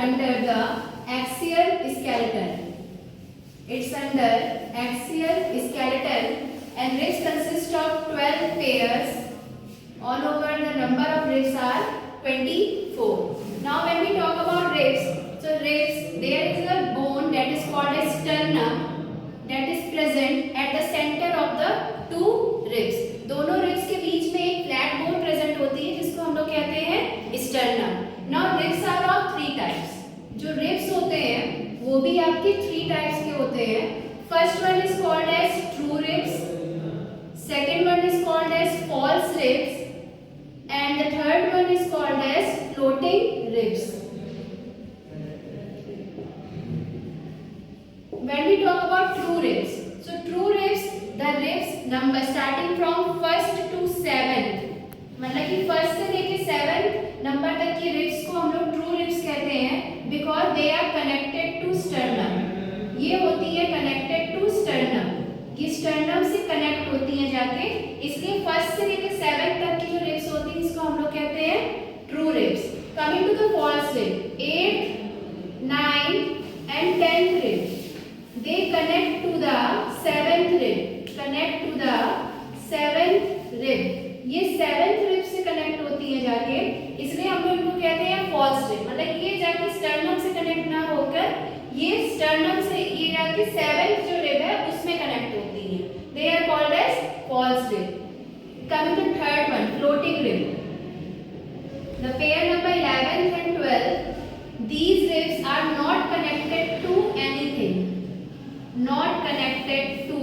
under the axial skeleton. It's under axial skeleton and ribs consist of 12 pairs. All over the number of ribs are 24. Now when we talk about ribs, so ribs, there is a bone that is called as sternum that is present at the center of the two ribs. दोनों ribs के बीच में एक flat bone present होती है जिसको हम लोग कहते हैं sternum. Now ribs are of 3 types. जो ribs होते हैं वो भी आपके 3 types के होते हैं. First one is called as true ribs. Second one is called as false ribs. And the third one is called as floating ribs. When we talk about true ribs, so true ribs, the ribs number starting from 1st to 7th, मतलब कि 1st से लेके 7th number तक की ribs को हम लोग true ribs कहते हैं because they are connected to sternum. ये होती है connected to sternum. ये sternum से connect होती हैं जाके, इसलिए 1st से लेके 7th तक की जो ribs होती हैं इसको हम लोग कहते हैं true ribs. Coming to the false rib, 8th, 9th and 10th rib. They connect to the 7th rib. Connect to the 7th rib. ये 7th rib से connect होती है जाके, इसलिए हम लोग इनको कहते हैं false rib. मतलब ये जाके sternum से connect ना होकर ये sternum से ये जाके 7th जो rib है उसमें connect होती है. They are called as false rib. Coming to third one, floating rib. The pair number 11th and 12th. These ribs are not connected to anything. Not connected to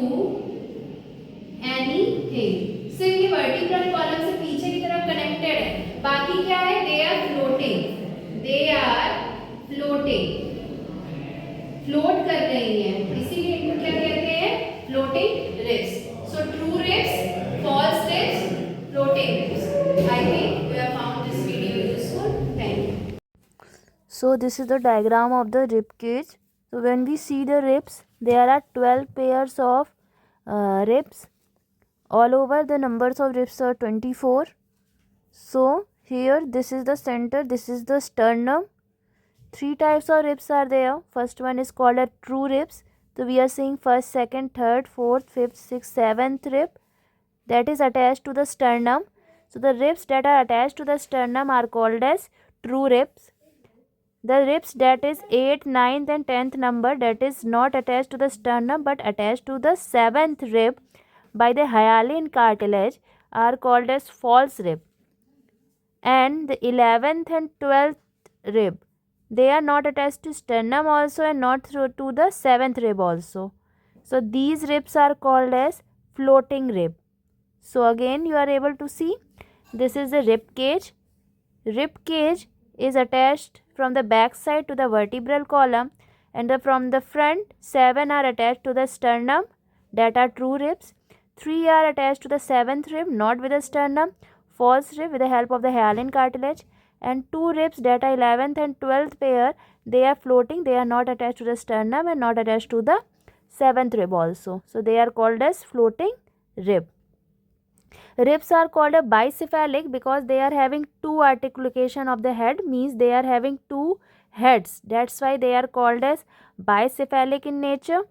anything. सिर्फ ये vertical column से पीछे की तरफ connected है, बाकी क्या है? They are floating. They are floating. Float कर रही हैं, इसीलिए इनको क्या कहते हैं? Floating ribs. So true ribs, false ribs, floating ribs. I think you have found this video useful. Thank you. So this is the diagram of the rib cage. So when we see the ribs, there are 12 pairs of ribs. All over the numbers of ribs are 24. So here this is the center, this is the sternum. 3 types of ribs are there. First one is called a true ribs. So we are seeing first, second, third, fourth, fifth, sixth, 7th rib that is attached to the sternum. So the ribs that are attached to the sternum are called as true ribs. The ribs that is 8th, 9th and 10th number that is not attached to the sternum but attached to the 7th rib by the hyaline cartilage are called as false rib. And the 11th and 12th rib, they are not attached to sternum also and not through to the 7th rib also. So these ribs are called as floating rib. So again you are able to see this is the rib cage. Rib cage is attached from the back side to the vertebral column and from the front 7 are attached to the sternum that are true ribs. 3 are attached to the 7th rib not with the sternum, false rib with the help of the hyaline cartilage, and 2 ribs that are 11th and 12th pair, they are floating, they are not attached to the sternum and not attached to the 7th rib also. So they are called as floating rib. Ribs are called a bicephalic because they are having 2 articulation of the head, means they are having 2 heads. That's why they are called as bicephalic in nature.